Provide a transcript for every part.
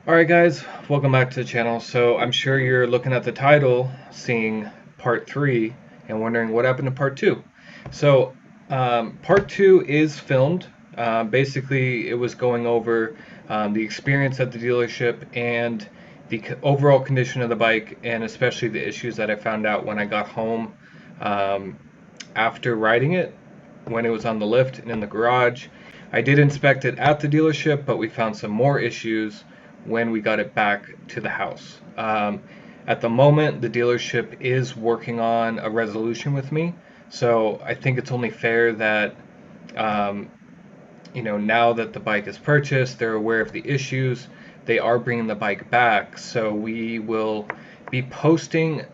Alright guys, welcome back to the channel. So I'm sure you're looking at the title, seeing part 3, and wondering what happened to part 2. So part 2 is filmed. Basically it was going over the experience at the dealership and the overall condition of the bike, and especially the issues that I found out when I got home after riding it, when it was on the lift and in the garage. I did inspect it at the dealership, but we found some more issues when we got it back to the house. At the moment, the dealership is working on a resolution with me, so I think it's only fair that now that the bike is purchased, they're aware of the issues, they are bringing the bike back, so we will be posting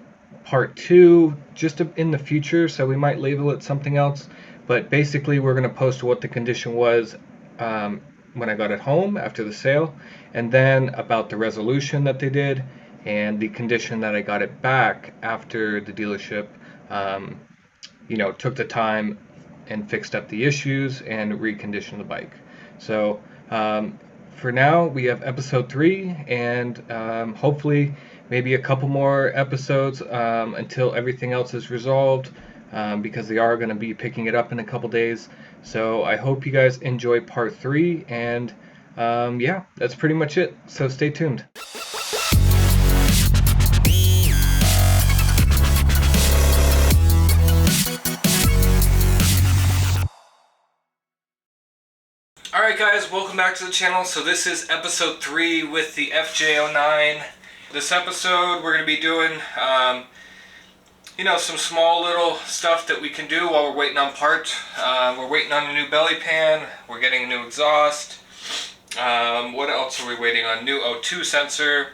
part 2 just in the future, so we might label it something else, but basically we're going to post what the condition was when I got it home after the sale, and then about the resolution that they did and the condition that I got it back after the dealership took the time and fixed up the issues and reconditioned the bike. So for now we have episode 3, and hopefully maybe a couple more episodes until everything else is resolved, because they are going to be picking it up in a couple days. So I hope you guys enjoy part 3, and yeah, that's pretty much it. So stay tuned. Alright guys, welcome back to the channel. So this is episode 3 with the FJ09. This episode we're going to be doing some small little stuff that we can do while we're waiting on parts. We're waiting on a new belly pan, we're getting a new exhaust. What else are we waiting on? New O2 sensor,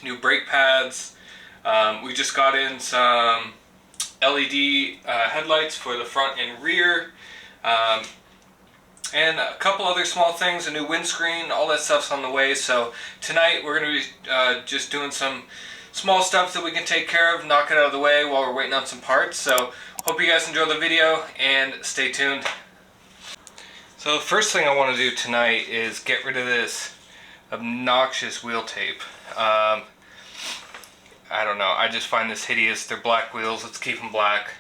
new brake pads. We just got in some LED headlights for the front and rear. And a couple other small things, a new windscreen, all that stuff's on the way. So tonight we're going to be just doing some small stuff that we can take care of, knock it out of the way while we're waiting on some parts. So hope you guys enjoy the video and stay tuned. So the first thing I want to do tonight is get rid of this obnoxious wheel tape. I don't know, I just find this hideous. They're black wheels, let's keep them black.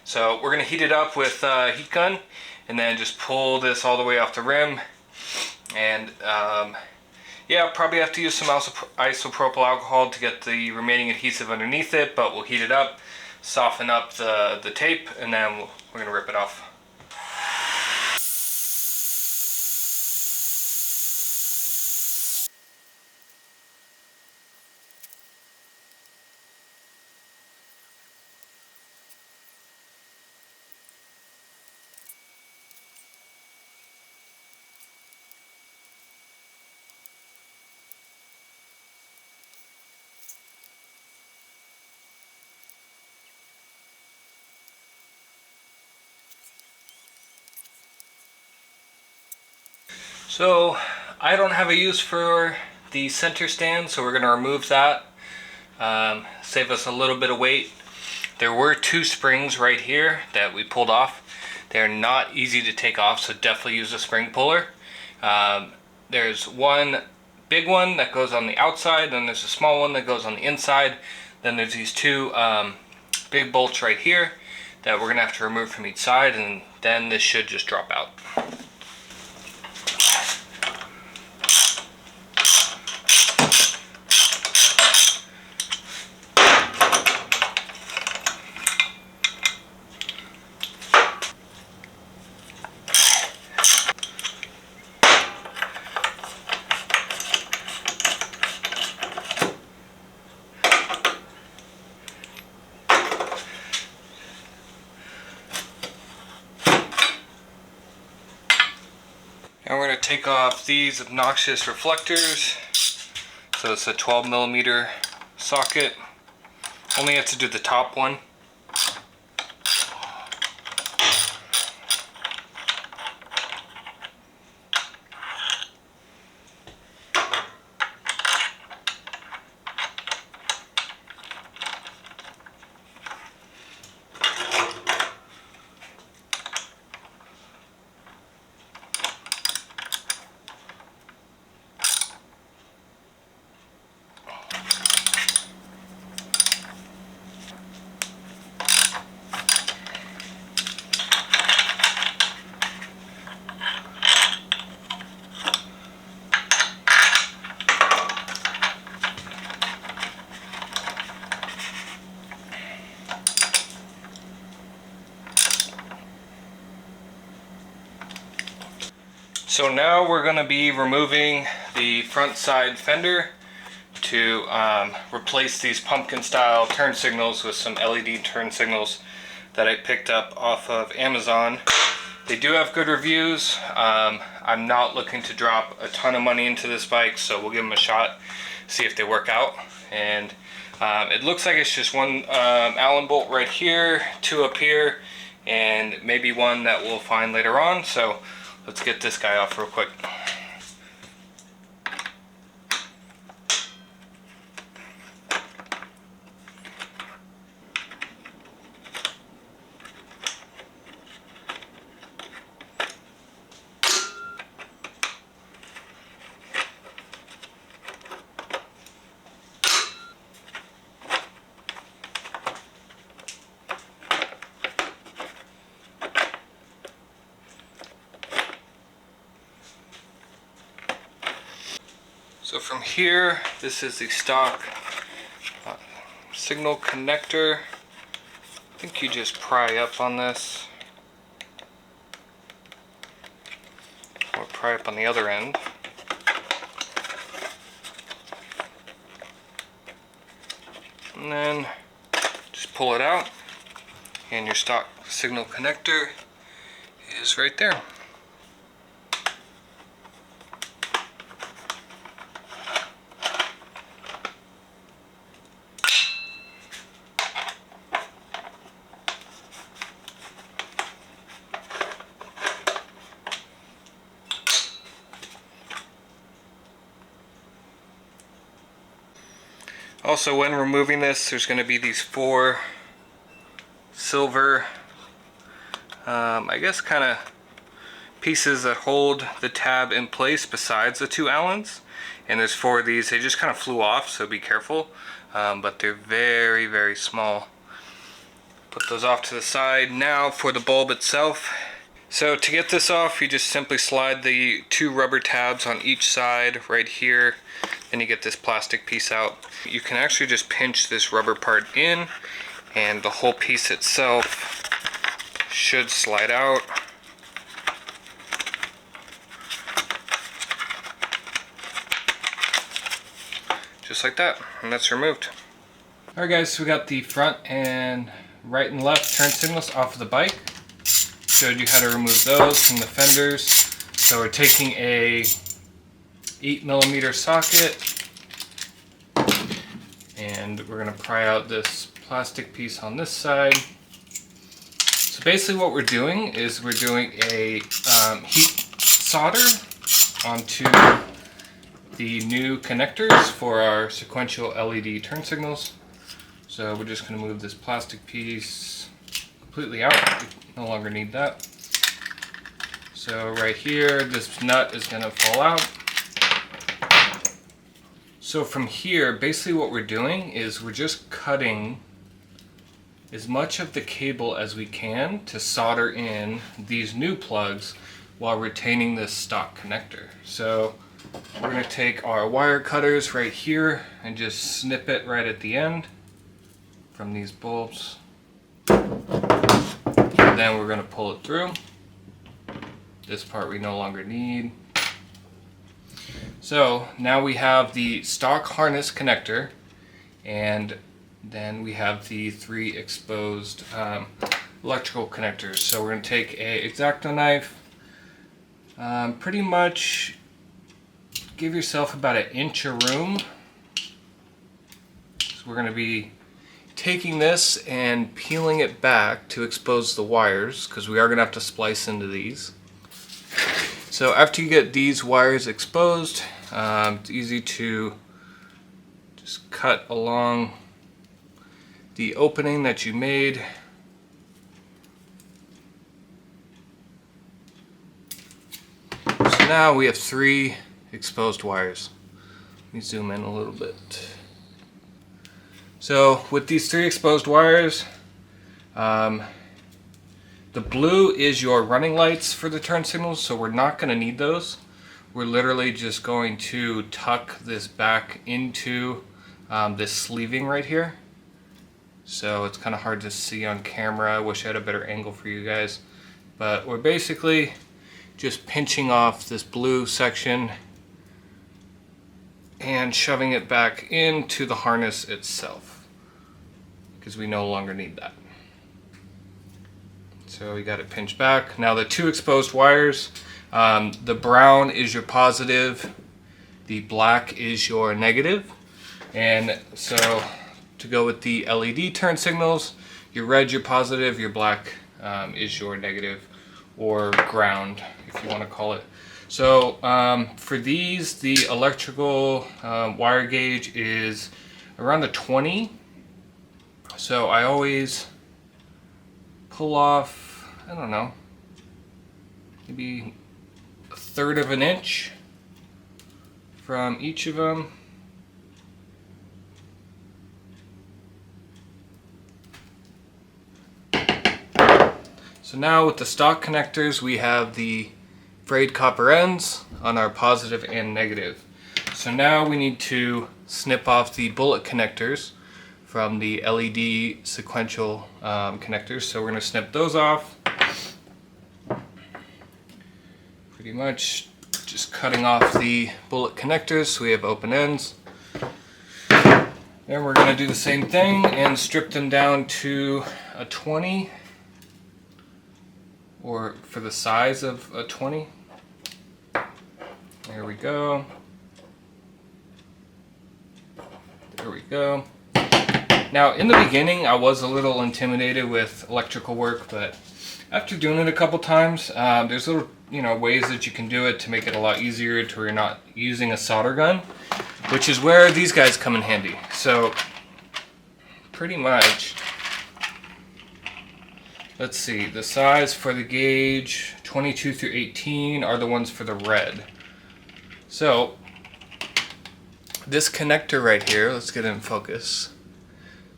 So we're going to heat it up with a heat gun, and then just pull this all the way off the rim. And yeah, probably have to use some isopropyl alcohol to get the remaining adhesive underneath it, but we'll heat it up, soften up the tape, and then we're going to rip it off. So I don't have a use for the center stand, so we're going to remove that, save us a little bit of weight. There were 2 springs right here that we pulled off. They're not easy to take off, so definitely use a spring puller. There's one big one that goes on the outside, then there's a small one that goes on the inside, then there's these 2 big bolts right here that we're going to have to remove from each side, and then this should just drop out. And we're going to take off these obnoxious reflectors. So it's a 12mm socket. Only have to do the top one. So now we're going to be removing the front side fender to replace these pumpkin style turn signals with some LED turn signals that I picked up off of Amazon. They do have good reviews. I'm not looking to drop a ton of money into this bike, so we'll give them a shot, see if they work out. And it looks like it's just one Allen bolt right here, two up here, and maybe one that we'll find later on. So let's get this guy off real quick. So from here, this is the stock signal connector. I think you just pry up on this, or pry up on the other end. And then just pull it out, and your stock signal connector is right there. Also, when removing this, there's going to be these 4 silver, I guess kind of pieces that hold the tab in place besides the 2 Allens. And there's 4 of these. They just kind of flew off, so be careful. But they're very, very small. Put those off to the side. Now for the bulb itself. So to get this off, you just simply slide the 2 rubber tabs on each side right here. Then you get this plastic piece out. You can actually just pinch this rubber part in, and the whole piece itself should slide out. Just like that, and that's removed. Alright guys, so we got the front and right and left turn signals off of the bike. Showed you how to remove those from the fenders. So we're taking a 8mm socket, and we're going to pry out this plastic piece on this side. So basically what we're doing is we're doing a heat solder onto the new connectors for our sequential LED turn signals. So we're just going to move this plastic piece completely out. We no longer need that. So right here, this nut is going to fall out. So from here, basically what we're doing is we're just cutting as much of the cable as we can to solder in these new plugs while retaining this stock connector. So we're going to take our wire cutters right here and just snip it right at the end from these bulbs. And then we're going to pull it through. This part we no longer need. So now we have the stock harness connector, and then we have the 3 exposed electrical connectors. So we're going to take a X-Acto knife, pretty much give yourself about 1 inch of room. So we're going to be taking this and peeling it back to expose the wires, because we are going to have to splice into these. So after you get these wires exposed, it's easy to just cut along the opening that you made. So now we have 3 exposed wires. Let me zoom in a little bit. So with these 3 exposed wires, the blue is your running lights for the turn signals, so we're not going to need those. We're literally just going to tuck this back into this sleeving right here. So it's kind of hard to see on camera. I wish I had a better angle for you guys. But we're basically just pinching off this blue section and shoving it back into the harness itself, because we no longer need that. So we got it pinched back. Now the two exposed wires, the brown is your positive, the black is your negative. And so to go with the LED turn signals, your red your positive, your black is your negative, or ground if you want to call it. So for these, the electrical wire gauge is around a 20. So I always pull off, I don't know, maybe 1/3 of an inch from each of them. So now with the stock connectors, we have the frayed copper ends on our positive and negative. So now we need to snip off the bullet connectors from the LED sequential connectors. So we're going to snip those off. Pretty much just cutting off the bullet connectors so we have open ends. Then we're going to do the same thing and strip them down to a 20, or for the size of a 20. There we go. There we go. Now in the beginning I was a little intimidated with electrical work, but after doing it a couple times, there's little ways that you can do it to make it a lot easier, to where you're not using a solder gun, which is where these guys come in handy. So pretty much, let's see, the size for the gauge 22 through 18 are the ones for the red. So this connector right here, let's get it in focus.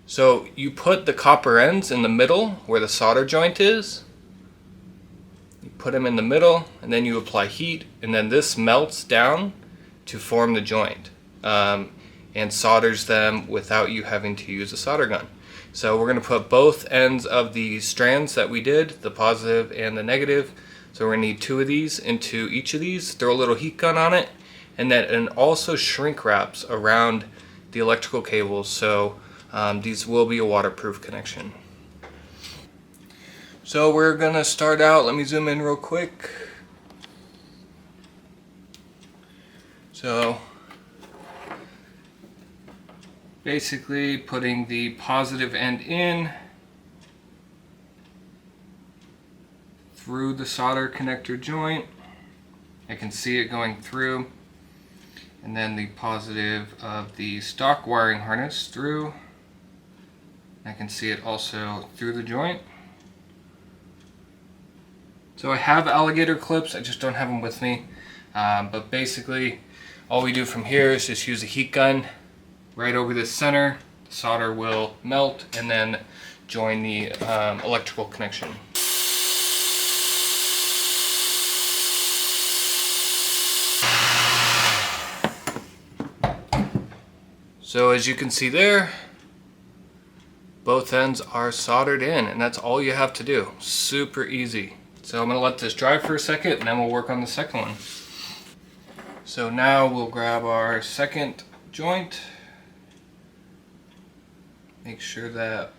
So you put the copper ends in the middle where the solder joint is. You put them in the middle and then you apply heat, and then this melts down to form the joint and solders them without you having to use a solder gun. So we're going to put both ends of the strands that we did, the positive and the negative. So we're going to need 2 of these into each of these, throw a little heat gun on it, and then it also shrink wraps around the electrical cables, so these will be a waterproof connection. So we're going to start out, let me zoom in real quick. So basically putting the positive end in through the solder connector joint. I can see it going through, and then the positive of the stock wiring harness through. I can see it also through the joint. So I have alligator clips, I just don't have them with me. But basically all we do from here is just use a heat gun right over the center. The solder will melt and then join the electrical connection. So as you can see there, both ends are soldered in, and that's all you have to do. Super easy. So I'm going to let this dry for a second and then we'll work on the second one. So now we'll grab our second joint. Make sure that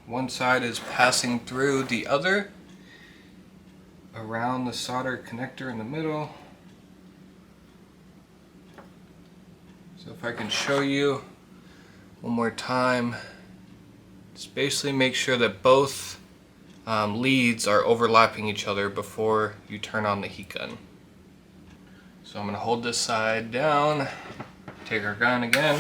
one side is passing through the other, around the solder connector in the middle. So if I can show you one more time, just basically make sure that both leads are overlapping each other before you turn on the heat gun. So I'm going to hold this side down, take our gun again.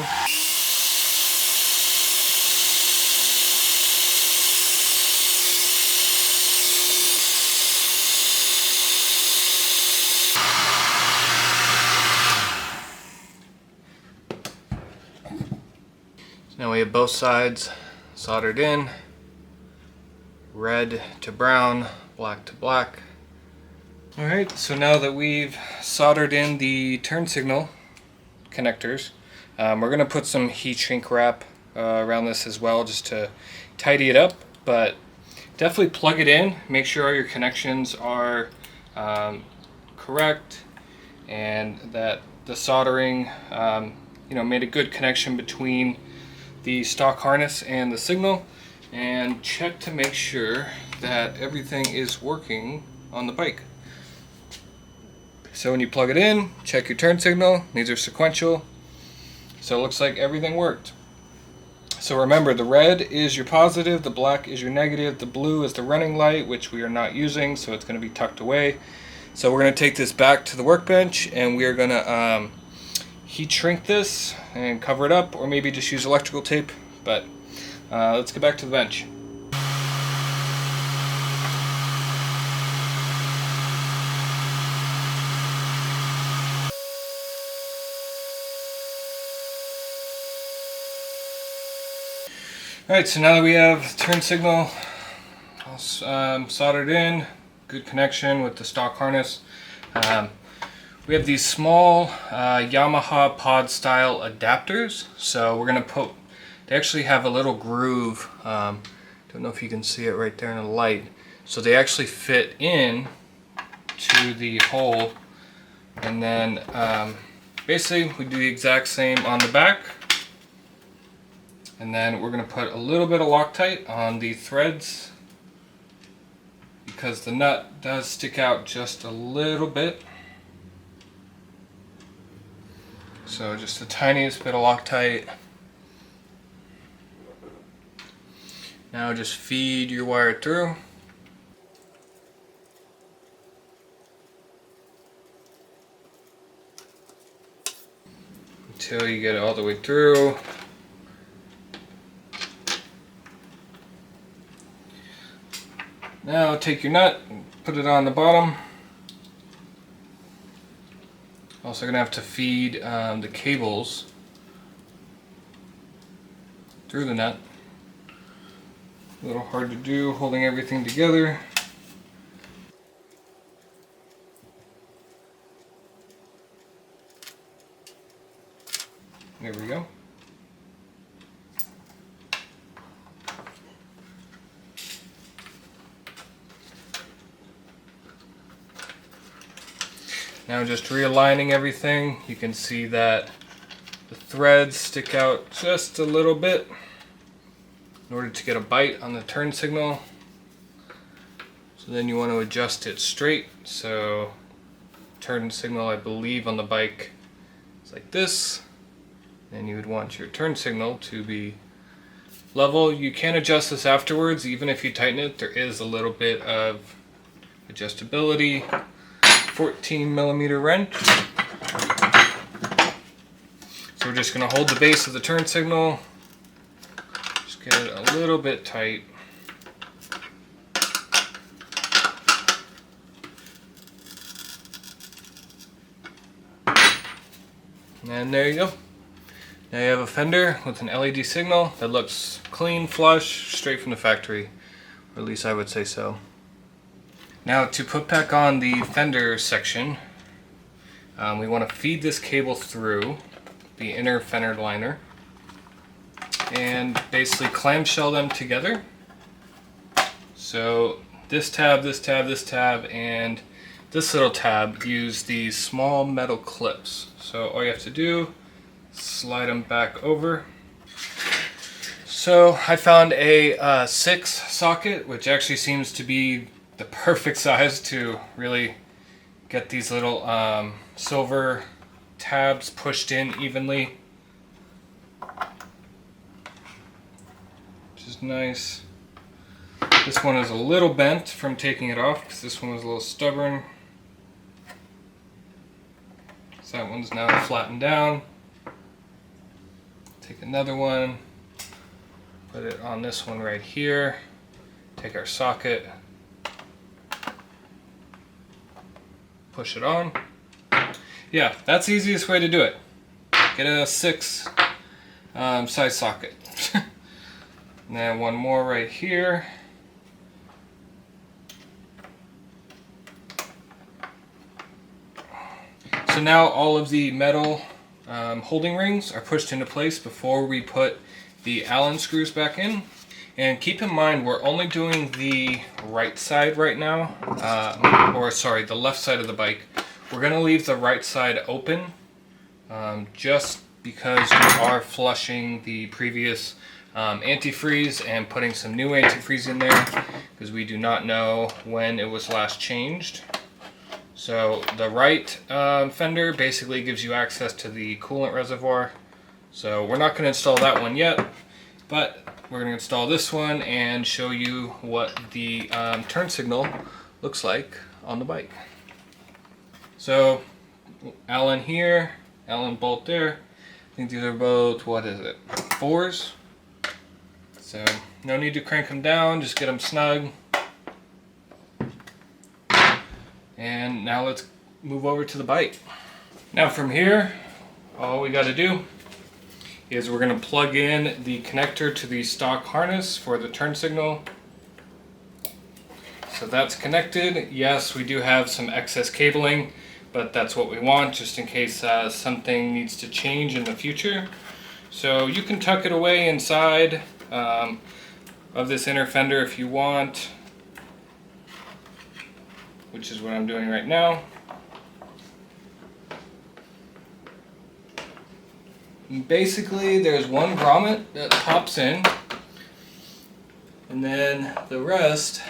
Now we have both sides soldered in, red to brown, black to black. Alright, so now that we've soldered in the turn signal connectors, we're going to put some heat shrink wrap around this as well, just to tidy it up, but definitely plug it in, make sure all your connections are correct, and that the soldering made a good connection between the stock harness and the signal, and check to make sure that everything is working on the bike. So when you plug it in, check your turn signal. These are sequential, so it looks like everything worked. So remember, the red is your positive, the black is your negative, the blue is the running light, which we are not using, so it's going to be tucked away. So we're going to take this back to the workbench, and we are going to heat shrink this and cover it up, or maybe just use electrical tape. But let's get back to the bench. Alright, so now that we have turn signal all soldered in, good connection with the stock harness, we have these small Yamaha pod style adapters. So we're going to put, they actually have a little groove, don't know if you can see it right there in the light, so they actually fit in to the hole, and then basically we do the exact same on the back. And then we're going to put a little bit of Loctite on the threads because the nut does stick out just a little bit. So just the tiniest bit of Loctite. Now just feed your wire through. Until you get it all the way through. Now take your nut and put it on the bottom. Also gonna have to feed the cables through the nut. A little hard to do holding everything together. There we go. Now just realigning everything, you can see that the threads stick out just a little bit in order to get a bite on the turn signal. So then you want to adjust it straight. So turn signal, I believe, on the bike is like this. And you would want your turn signal to be level. You can adjust this afterwards, even if you tighten it. There is a little bit of adjustability. 14mm wrench. So we're just going to hold the base of the turn signal, just get it a little bit tight. And there you go. Now you have a fender with an LED signal that looks clean, flush, straight from the factory, or at least I would say so. Now to put back on the fender section, we want to feed this cable through the inner fender liner and basically clamshell them together. So this tab, this tab, this tab, and this little tab use these small metal clips. So all you have to do, slide them back over. So I found a 6 socket, which actually seems to be the perfect size to really get these little silver tabs pushed in evenly, which is nice. This one is a little bent from taking it off because this one was a little stubborn. So that one's now flattened down. Take another one, put it on this one right here, take our socket, push it on. Yeah, that's the easiest way to do it. Get a 6 size socket. And then one more right here. So now all of the metal holding rings are pushed into place before we put the Allen screws back in. And keep in mind, we're only doing the right side right now, or sorry, the left side of the bike. We're going to leave the right side open just because we are flushing the previous antifreeze and putting some new antifreeze in there because we do not know when it was last changed. So the right fender basically gives you access to the coolant reservoir. So we're not going to install that one yet, but we're going to install this one and show you what the turn signal looks like on the bike. So Allen here, Allen bolt there. I think these are both, what is it, 4s? So no need to crank them down, just get them snug. And now let's move over to the bike. Now from here, all we got to do is we're going to plug in the connector to the stock harness for the turn signal. So that's connected. Yes, we do have some excess cabling, but that's what we want just in case something needs to change in the future. So you can tuck it away inside of this inner fender if you want, which is what I'm doing right now. And basically there's one grommet that pops in, and then the rest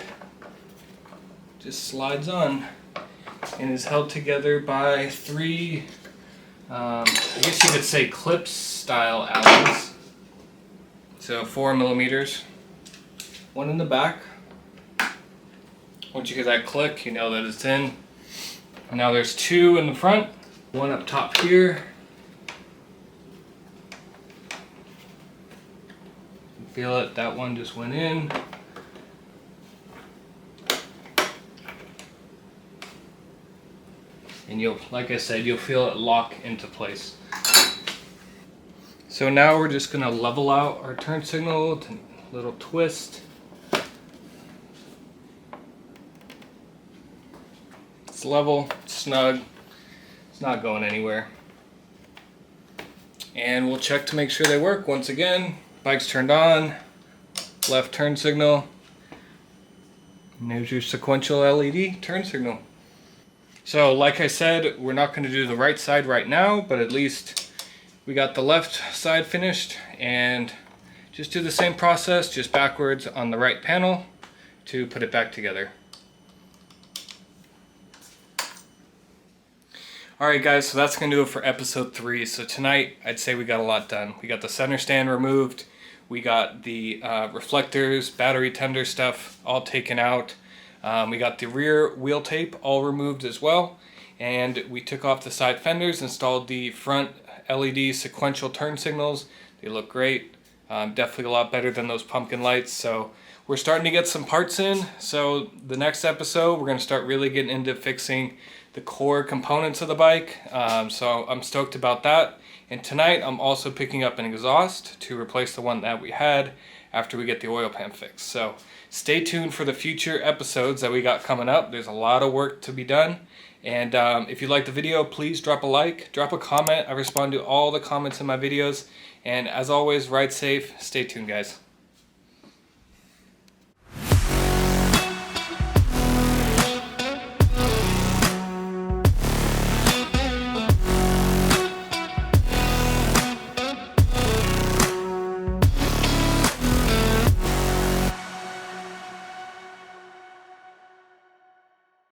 just slides on and is held together by 3, I guess you could say clips style Allens. So 4 millimeters, one in the back. Once you get that click, you know that it's in. And now there's 2 in the front, one up top here. You feel it, that one just went in. And you'll, like I said, you'll feel it lock into place. So now we're just gonna level out our turn signal with a little twist. It's level, snug, it's not going anywhere. And we'll check to make sure they work once again. Bike's turned on, left turn signal, and there's your sequential LED turn signal. So like I said, we're not going to do the right side right now, but at least we got the left side finished, and just do the same process, just backwards on the right panel to put it back together. Alright guys, so that's going to do it for episode 3. So tonight, I'd say we got a lot done. We got the center stand removed, we got the reflectors, battery tender stuff all taken out. We got the rear wheel tape all removed as well, and we took off the side fenders, installed the front LED sequential turn signals. They look great, definitely a lot better than those pumpkin lights. So we're starting to get some parts in. So the next episode, we're going to start really getting into fixing the core components of the bike. So I'm stoked about that. And tonight I'm also picking up an exhaust to replace the one that we had after we get the oil pan fixed. So stay tuned for the future episodes that we got coming up. There's a lot of work to be done. And if you like the video, please drop a like, drop a comment. I respond to all the comments in my videos. And as always, ride safe. Stay tuned, guys.